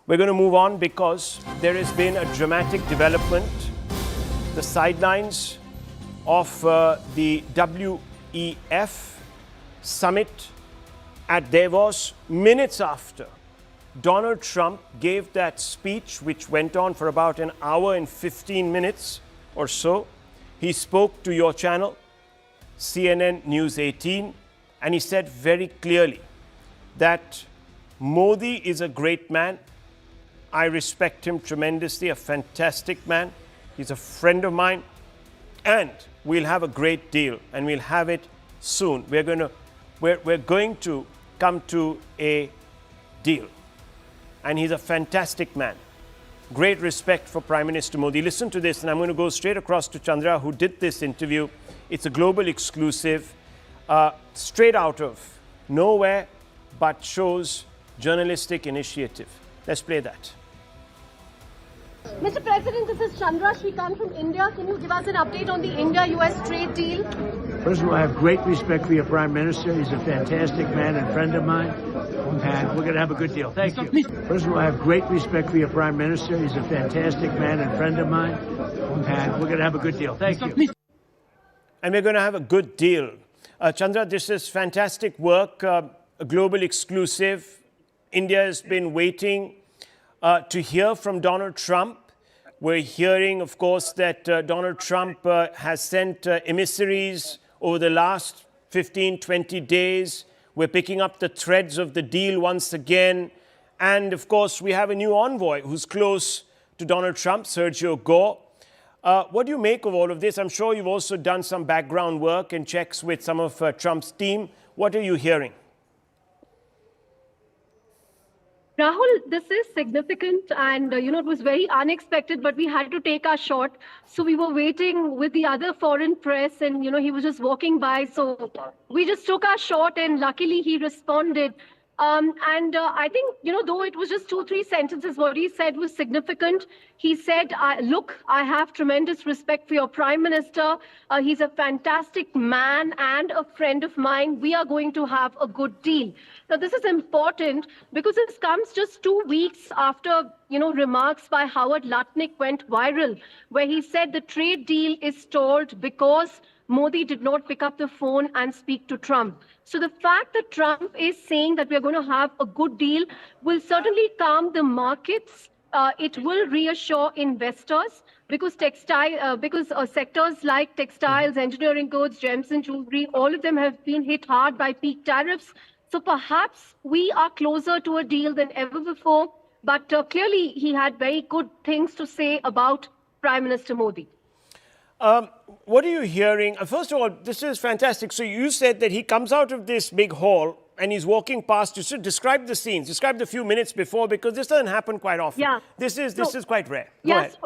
We're going to move on because there has been a dramatic development. The sidelines of the WEF summit at Davos, minutes after Donald Trump gave that speech, which went on for about an hour and 15 minutes or so. He spoke to your channel, CNN News 18, and he said very clearly that Modi is a great man. I respect him tremendously, a fantastic man. He's a friend of mine, and we'll have a great deal, and we'll have it soon. We're going to come to a deal. And he's a fantastic man. Great respect for Prime Minister Modi. Listen to this, and I'm going to go straight across to Chandra, who did this interview. It's a global exclusive, straight out of nowhere, but shows journalistic initiative. Let's play that. Mr. President, this is Chandra Shrikant from India. Can you give us an update on the India-US trade deal? First of all, I have great respect for your Prime Minister. He's a fantastic man and friend of mine, and we're going to have a good deal. Thank you. First of all, I have great respect for your Prime Minister. He's a fantastic man and friend of mine, and we're going to have a good deal. Thank you. And we're going to have a good deal. Chandra, this is fantastic work, a global exclusive. India has been waiting to hear from Donald Trump. We're hearing, of course, that Donald Trump has sent emissaries over the last 15, 20 days. We're picking up the threads of the deal once again. And, of course, we have a new envoy who's close to Donald Trump, Sergio Gore. What do you make of all of this? I'm sure you've also done some background work and checks with some of Trump's team. What are you hearing? Rahul, this is significant and, it was very unexpected, but we had to take our shot. So we were waiting with the other foreign press and, he was just walking by. So we just took our shot and luckily he responded. I think, though it was just 2-3 sentences, what he said was significant. He said, look, I have tremendous respect for your Prime Minister. He's a fantastic man and a friend of mine. We are going to have a good deal. Now, this is important because this comes just 2 weeks after, remarks by Howard Lutnick went viral, where he said the trade deal is stalled because Modi did not pick up the phone and speak to Trump. So the fact that Trump is saying that we're going to have a good deal will certainly calm the markets. It will reassure investors because sectors like textiles, engineering goods, gems and jewelry, all of them have been hit hard by peak tariffs. So perhaps we are closer to a deal than ever before. But clearly, he had very good things to say about Prime Minister Modi. What are you hearing? First of all, this is fantastic. So you said that he comes out of this big hall and he's walking past you. So describe the scenes. Describe the few minutes before, because this doesn't happen quite often. Yeah. This is quite rare. Yes.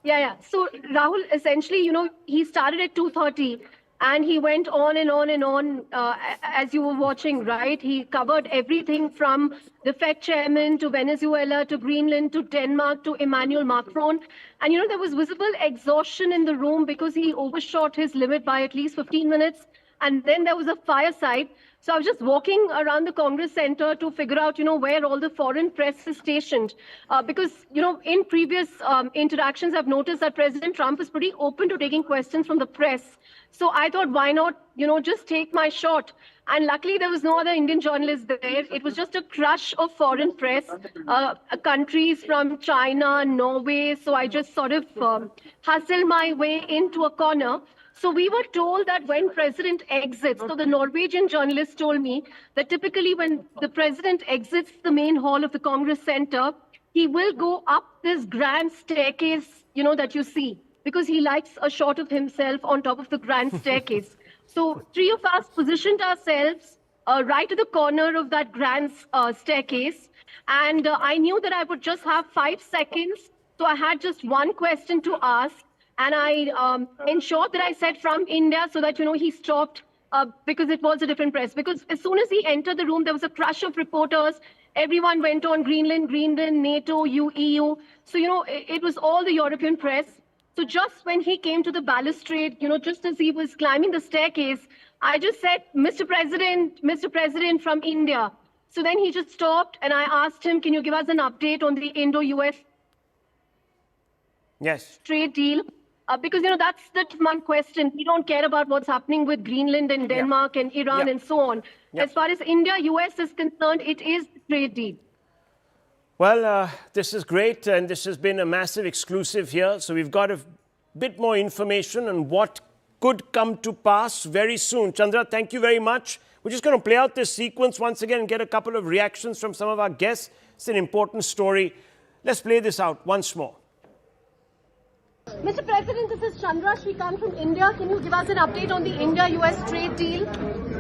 Yeah. So Rahul, essentially, he started at 2:30 and he went on and on and on as you were watching, right? He covered everything from the Fed chairman to Venezuela to Greenland to Denmark to Emmanuel Macron. And, there was visible exhaustion in the room because he overshot his limit by at least 15 minutes. And then there was a fireside. So I was just walking around the Congress Center to figure out, where all the foreign press is stationed. Because, in previous interactions, I've noticed that President Trump is pretty open to taking questions from the press. So I thought, why not, just take my shot? And luckily, there was no other Indian journalist there. It was just a crush of foreign press, countries from China, Norway. So I just sort of hustled my way into a corner. So we were told that when president exits, so the Norwegian journalist told me that typically when the president exits the main hall of the Congress Center, he will go up this grand staircase, that you see, because he likes a shot of himself on top of the grand staircase. So 3 of us positioned ourselves right at the corner of that grand staircase. And I knew that I would just have 5 seconds. So I had just one question to ask. And I ensured that I said from India so that, he stopped because it was a different press. Because as soon as he entered the room, there was a crush of reporters. Everyone went on Greenland, NATO, EU. So, it was all the European press. So just when he came to the balustrade, just as he was climbing the staircase, I just said, Mr. President from India. So then he just stopped, and I asked him, can you give us an update on the Indo-US Yes. trade deal? Because, that's the one question. We don't care about what's happening with Greenland and Denmark and Iran and so on. As far as India-US is concerned, it is the trade deal. Well, this is great, and this has been a massive exclusive here. So we've got a bit more information on what could come to pass very soon. Chandra, thank you very much. We're just going to play out this sequence once again and get a couple of reactions from some of our guests. It's an important story. Let's play this out once more. Mr. President, this is Chandra Shrikant from India. Can you give us an update on the India-US trade deal?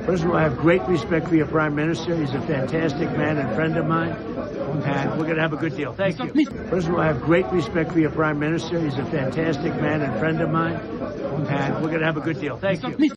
First of all, I have great respect for your Prime Minister. He's a fantastic man and friend of mine, and we're going to have a good deal. Thank you. First of all, I have great respect for your Prime Minister. He's a fantastic man and friend of mine, and we're going to have a good deal. Thank you.